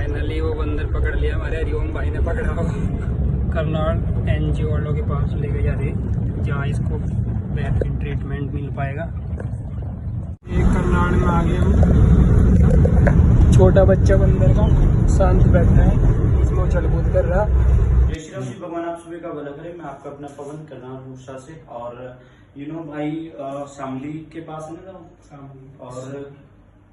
Finally वो बंदर पकड़ लिया हमारे हरिओम भाई ने पकड़ा हो। करनाल एनजीओ वालों के पास लेके जा रहे जहाँ इसको बेहतरीन ट्रीटमेंट मिल पाएगा। एक करनाल में आ गए हम। छोटा बच्चा बंदर का शांत बैठा है, इसमें उछल कूद कर रहा। जय श्री राम जी, भगवान आप सभी का भला करे। मैं आपका अपना पवन करनाल रूसा से। और भाई शामली के पास है ना, और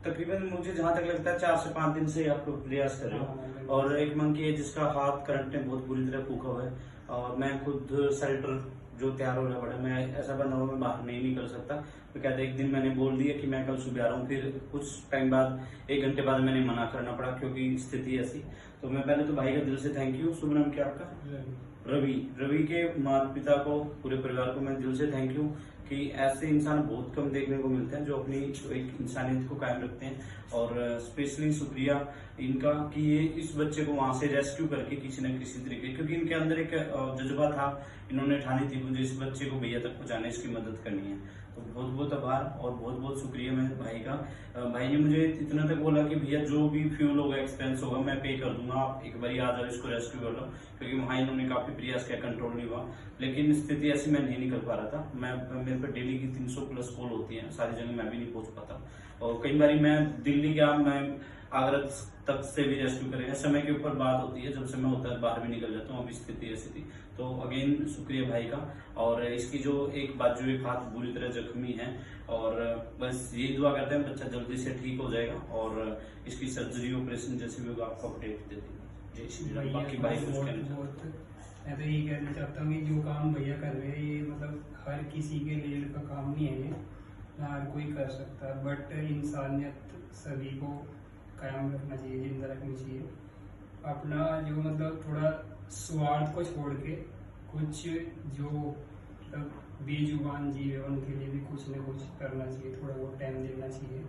तकरीबन मुझे जहाँ तक लगता है 4 से 5 दिन से आप प्रयास कर रहे हो। और एक मंकी है जिसका हाथ करंट ने बहुत बुरी तरह फूका हुआ है। और मैं खुद शेल्टर जो तैयार हो रहा पड़ा, मैं ऐसा बना हुआ मैं बाहर नहीं निकल सकता। तो कहते एक दिन मैंने बोल दिया कि मैं कल सुबह आ रहा हूँ, फिर कुछ टाइम बाद 1 घंटे बाद मैंने मना करना पड़ा क्योंकि स्थिति ऐसी। तो मैं पहले तो भाई का दिल से थैंक यू। शुभ नाम क्या आपका? रवि के माता पिता को, पूरे परिवार को मैं दिल से थैंक यू कि ऐसे इंसान बहुत कम देखने को मिलते हैं जो अपनी एक इंसानियत को कायम रखते हैं। और स्पेशली शुक्रिया इनका कि ये इस बच्चे को वहां से रेस्क्यू करके किसी न किसी तरीके, क्योंकि इनके अंदर एक जज्बा था, इन्होंने ठानी थी मुझे इस बच्चे को भैया तक पहुंचाने, इसकी मदद करनी है। तो बहुत बहुत आभार और बहुत बहुत शुक्रिया मेरे भाई का। भाई ने मुझे इतना तक बोला कि भैया जो भी फ्यूल होगा, एक्सपेंस होगा, मैं पे कर दूंगा, आप एक बार आ जाओ, इसको रेस्क्यू कर लो। क्योंकि वहां इन्होंने काफी प्रयास किया, कंट्रोल नहीं हुआ। लेकिन स्थिति ऐसी मैं नहीं निकल पा रहा था। मेरे पे डेली की 300 प्लस कॉल होती है, सारी जगह मैं भी नहीं पहुंच पाता। और कई बार मैं दिल्ली गया, मैं आगरा तक से भी रेस्क्यू करेगा। समय के ऊपर बात होती है, जब समय होता है बाहर भी निकल जाता हूँ। अभी स्थिति ऐसी थी। तो अगेन शुक्रिया भाई का। और इसकी जो एक बाजू एक हाथ बुरी तरह जख्मी है, और बस यही दुआ करते हैं बच्चा जल्दी से ठीक हो जाएगा और इसकी सर्जरी ऑपरेशन जैसे भी होगा आपको अपडेट दे देंगे। जय श्री राम। बाकी भाई कुछ कहना चाहते हैं? मैं तो यही कहना चाहता हूँ कि जो काम भैया कर रहे हैं ये मतलब हर किसी के लिए का काम नहीं है, ये ना हर कोई कर सकता है। बट इंसानियत सभी को कायम रखना चाहिए, जिंदा रखनी चाहिए। अपना जो मतलब थोड़ा स्वार्थ को छोड़ के कुछ जो मतलब बेजुबान जीव है उनके लिए भी कुछ न कुछ करना चाहिए, थोड़ा बहुत टाइम देना चाहिए।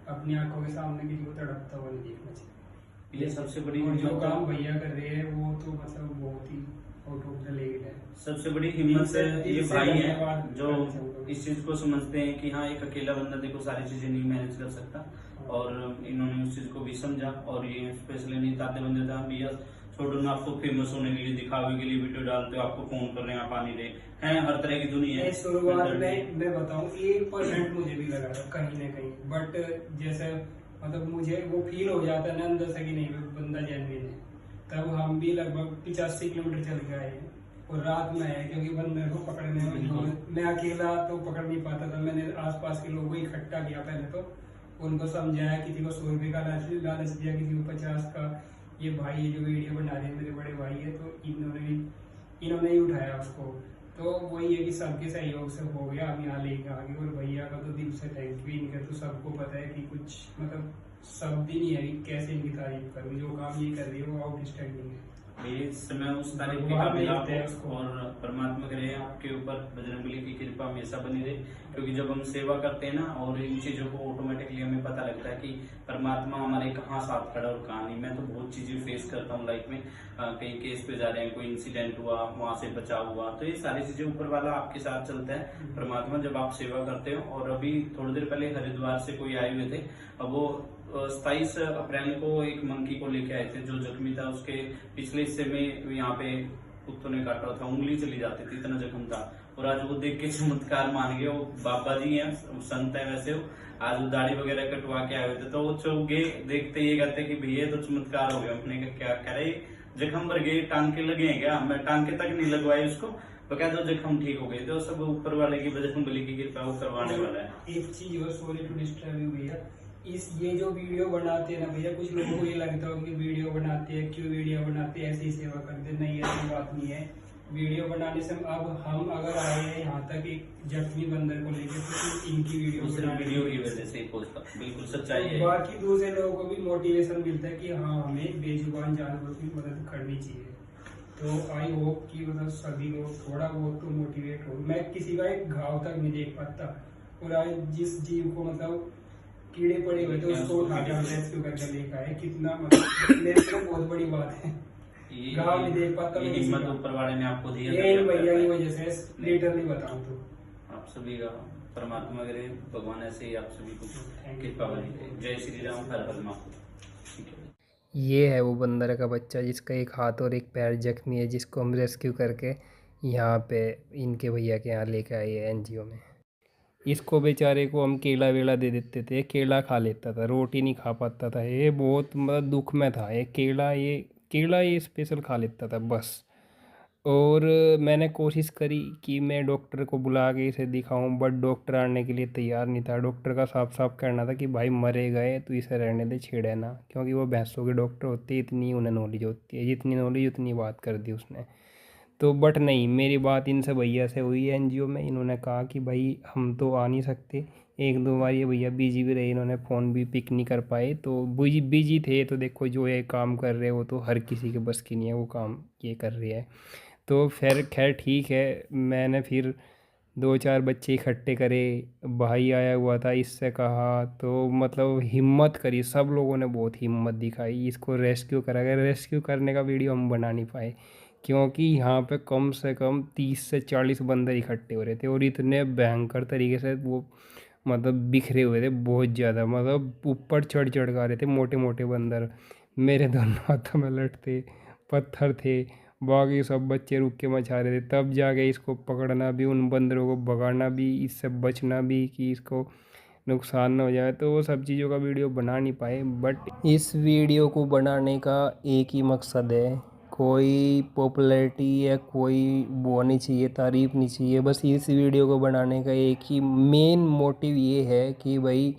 अपनी आंखों के सामने किसी को तड़पता हुआ नहीं देखना चाहिए। ये सबसे बड़ी जो काम भैया कर रहे हैं वो तो मतलब बहुत ही आउट ऑफ द लेवल है। सबसे बड़ी हिम्मत से ये भाई है जो इस चीज को समझते हैं कि हाँ एक अकेला बंदा देखो सारी चीजें नहीं मैनेज कर सकता। और इन्होंने उस चीज को भी समझा। और ये स्पेशली नहीं ताते बंदे था भैया छोड़ो ना, आपको फेमस होने के लिए, दिखावे के लिए वीडियो डालते हो, आपको फोन कर रहे हैं, आप आ नहीं रहे हैं, हर तरह की दुनिया है। शुरुआत में मैं बताऊं 1% मुझे भी लगा था कहीं ना कहीं। बट जैसे मतलब मुझे वो फील हो जाता है ना अंदर से कि नहीं बंदा जेन्युइन है, तब हम भी लगभग 85 किलोमीटर चल के आए हैं। और रात में आए क्योंकि बंदर को पकड़ने में मैं अकेला तो पकड़ नहीं पाता था। मैंने आसपास के लोगों को इकट्ठा किया, पहले तो उनको समझाया, किसी को 100 रुपये का लालच दिया, किसी को 50 का। ये भाई ये जो वीडियो बना रहे हैं मेरे बड़े भाई है, तो इन्होंने ही उठाया उसको। तो वही है कि सबके सहयोग से हो गया, हम यहाँ लेके आ गए। और भैया का तो दिल से थैंक यू। इनका तो सबको पता है कि कुछ मतलब शब्द ही नहीं है कि कैसे इनकी तारीफ करूँ। जो काम ये कर रही है वो आउटस्टैंडिंग है। ये समय उस तारीफ के काबिल आप हो। और परमात्मा करे आपके ऊपर बजरंगबली की कृपा हमेशा बनी रहे। क्योंकि जब हम सेवा करते हैं ना, और इन चीजों को ऑटोमेटिकली हमें पता लगता है कि परमात्मा हमारे कहाँ साथ खड़ा और कहाँ नहीं। मैं तो बहुत चीजें फेस करता हूँ लाइफ में। कहीं केस पे जा रहे हैं, कोई इंसिडेंट हुआ, वहां से बचाव हुआ, तो ये सारी चीजें ऊपर वाला आपके साथ चलता है परमात्मा, जब आप सेवा करते हो। और अभी थोड़ी देर पहले हरिद्वार से कोई आए हुए थे। अब वो 27 अप्रैल को एक मंकी को लेके आए थे जो जख्मी था। उसके पिछले हिस्से में यहाँ पे कुत्तों ने काटा था, उंगली चली जाती थी, इतना जख्म था। और आज वो देख के चमत्कार मान गए। वो बाबा जी हैं, संत है वैसे वो। आज वो दाढ़ी वगैरह कटवा के आए हुए थे, तो वो चौक गए देखते ये कहते कि भैया तो चमत्कार हो गया। अपने का क्या कह रहे, जख्म भर गए, टांके लगे हैं क्या? मैं टांके तक नहीं लगवाए उसको, तो क्या तो जख्म ठीक हो गए। तो सब ऊपर वाले की बजरंगबली की कृपा वो करवाने वाला है। एक चीज और, सॉरी टू डिस्टर्ब यू भैया, ये जो वीडियो बनाते हैं ना भैया, कुछ लोगों को ये लगता है कि वीडियो बनाते हैं, क्यों वीडियो बनाते हैं, ऐसी ही सेवा करते। नहीं, ऐसी बात नहीं है। वीडियो बनाने से अब हम अगर आए हैं यहाँ तक एक जख्मी बंदर को लेकर, तो इनकी वीडियो की वजह से पहुंचता, बिल्कुल सच्चाई है। बाकी दूसरे लोगों को भी मोटिवेशन मिलता है कि हाँ हमें बेजुबान जानवरों की मदद करनी चाहिए। तो आई होप कि मतलब सभी लोग थोड़ा बहुत तो मोटिवेट हो। मैं किसी का एक घाव तक नहीं देख पाता, और आज जिस जीव को मतलब कीड़े पड़े हुए थे उसको उठाकर रेस्क्यू करके लेकर आए, कितना मतलब मेरे लिए बहुत बड़ी बात है। गाँव नहीं देख पाता, हिम्मत ऊपर वाले ने आपको दिया भैया की वजह से लिटरली बताऊं तो। आप सभी का परमात्मा करे, भगवान ऐसे ही आप सभी को कृपा बनी रहे। जय श्री राम, हर हर महादेव। ये है वो बंदर का बच्चा जिसका एक हाथ और एक पैर जख्मी है, जिसको हम रेस्क्यू करके यहाँ पे इनके भैया के यहाँ लेके आए हैं एनजीओ में। इसको बेचारे को हम केला वेला दे देते थे, केला खा लेता था, रोटी नहीं खा पाता था। ये बहुत मतलब दुख में था। ये केला स्पेशल खा लेता था बस। और मैंने कोशिश करी कि मैं डॉक्टर को बुला के इसे दिखाऊं, बट डॉक्टर आने के लिए तैयार नहीं था। डॉक्टर का साफ साफ कहना था कि भाई मरे गए तो इसे रहने दे, छेड़े ना, क्योंकि वो भैंसों के डॉक्टर होते हैं, इतनी उन्हें नॉलेज होती है, जितनी नॉलेज उतनी बात कर दी उसने। तो बट नहीं, मेरी बात इनसे भैया से हुई है एनजीओ में। इन्होंने कहा कि भाई हम तो आ नहीं सकते, एक दो बार ये भैया बिजी भी रहे, इन्होंने फ़ोन भी पिक नहीं कर पाए, तो बिजी बिजी थे। तो देखो जो ये काम कर रहे हो तो हर किसी के बस की नहीं है वो काम ये कर रही है। तो फिर खैर ठीक है, मैंने फिर दो चार बच्चे इकट्ठे करे, भाई आया हुआ था, इससे कहा तो मतलब हिम्मत करी, सब लोगों ने बहुत हिम्मत दिखाई, इसको रेस्क्यू करा गया। रेस्क्यू करने का वीडियो हम बना नहीं पाए क्योंकि यहाँ पे कम से कम 30 से 40 बंदर इकट्ठे हो रहे थे और इतने भयंकर तरीके से वो मतलब बिखरे हुए थे, बहुत ज़्यादा, मतलब ऊपर चढ़ चढ़ कर आ रहे थे मोटे मोटे बंदर। मेरे दोनों हाथों में लठ थे, पत्थर थे, बाकी सब बच्चे रुक के मचा रहे थे। तब जाके इसको पकड़ना भी, उन बंदरों को भगाना भी, इससे बचना भी कि इसको नुकसान ना हो जाए, तो वो सब चीज़ों का वीडियो बना नहीं पाए। बट इस वीडियो को बनाने का एक ही मकसद है, कोई पॉपुलैरिटी या कोई वो नहीं चाहिए, तारीफ़ नहीं चाहिए। बस इस वीडियो को बनाने का एक ही मेन मोटिव ये है कि भाई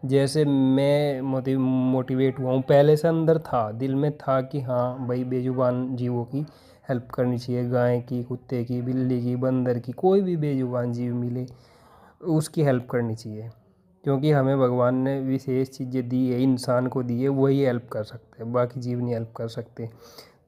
जैसे मैं मोटिवेट हुआ हूँ, पहले से अंदर था, दिल में था कि हाँ भाई बेजुबान जीवों की हेल्प करनी चाहिए, गाय की, कुत्ते की, बिल्ली की, बंदर की, कोई भी बेजुबान जीव मिले उसकी हेल्प करनी चाहिए। क्योंकि हमें भगवान ने विशेष चीज़ें दी है, इंसान को दी है, वही हेल्प कर सकते हैं, बाकी जीव नहीं हेल्प कर सकते।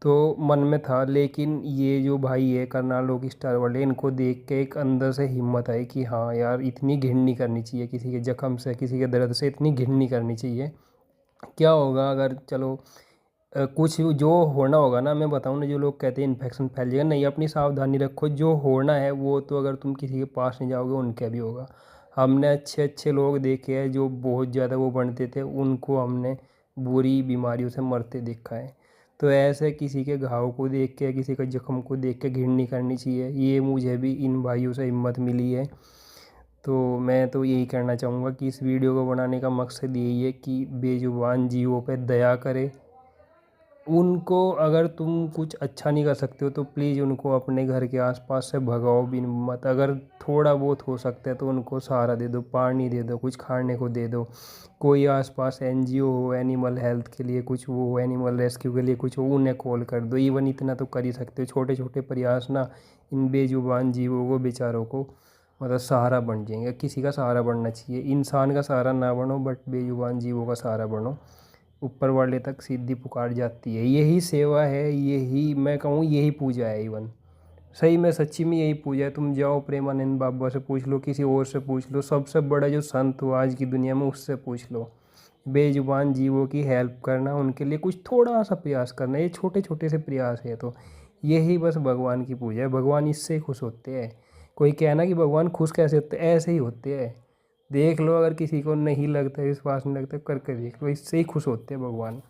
तो मन में था, लेकिन ये जो भाई है करनाल रॉक स्टार वाले, इनको देख के एक अंदर से हिम्मत आई कि हाँ यार इतनी घिन नहीं करनी चाहिए, किसी के जख्म से, किसी के दर्द से इतनी घिन नहीं करनी चाहिए। क्या होगा अगर चलो कुछ जो होना होगा ना, मैं बताऊँ ना, जो लोग कहते हैं इन्फेक्शन फैल जाएगा, नहीं, अपनी सावधानी रखो, जो होना है वो तो अगर तुम किसी के पास नहीं जाओगे उनके भी होगा। हमने अच्छे अच्छे लोग देखे हैं जो बहुत ज़्यादा वो बनते थे, उनको हमने बुरी बीमारियों से मरते देखा है। तो ऐसे किसी के घाव को देख के, किसी के जख्म को देख के घिन नहीं करनी चाहिए। ये मुझे भी इन भाइयों से हिम्मत मिली है। तो मैं तो यही कहना चाहूँगा कि इस वीडियो को बनाने का मकसद यही है कि बेजुबान जीवों पे दया करें। उनको अगर तुम कुछ अच्छा नहीं कर सकते हो तो प्लीज़ उनको अपने घर के आसपास से भगाओ भी मत। अगर थोड़ा बहुत हो सकता है तो उनको सहारा दे दो, पानी दे दो, कुछ खाने को दे दो। कोई आसपास एनजीओ हो एनिमल हेल्थ के लिए, कुछ वो हो एनिमल रेस्क्यू के लिए कुछ हो, उन्हें कॉल कर दो। इवन इतना तो कर ही सकते हो, छोटे छोटे प्रयास ना इन बेजुबान जीवों को, बेचारों को मतलब सहारा बन जाएंगे। किसी का सहारा बनना चाहिए, इंसान का सहारा ना बनो बट बेजुबान जीवों का सहारा बनो। ऊपर वाले तक सीधी पुकार जाती है, यही सेवा है, यही मैं कहूँ, यही पूजा है। इवन सही में सच्ची में यही पूजा है। तुम जाओ प्रेमानंद बाबा से पूछ लो, किसी और से पूछ लो, सबसे बड़ा जो संत हो आज की दुनिया में उससे पूछ लो। बेजुबान जीवों की हेल्प करना, उनके लिए कुछ थोड़ा सा प्रयास करना, ये छोटे छोटे से प्रयास है, तो यही बस भगवान की पूजा है। भगवान इससे खुश होते हैं। कोई कहना कि भगवान खुश कैसे होते हैं, ऐसे ही होते हैं। देख लो, अगर किसी को नहीं लगता, विश्वास नहीं लगता, करके देख लो, इससे ही खुश होते हैं भगवान।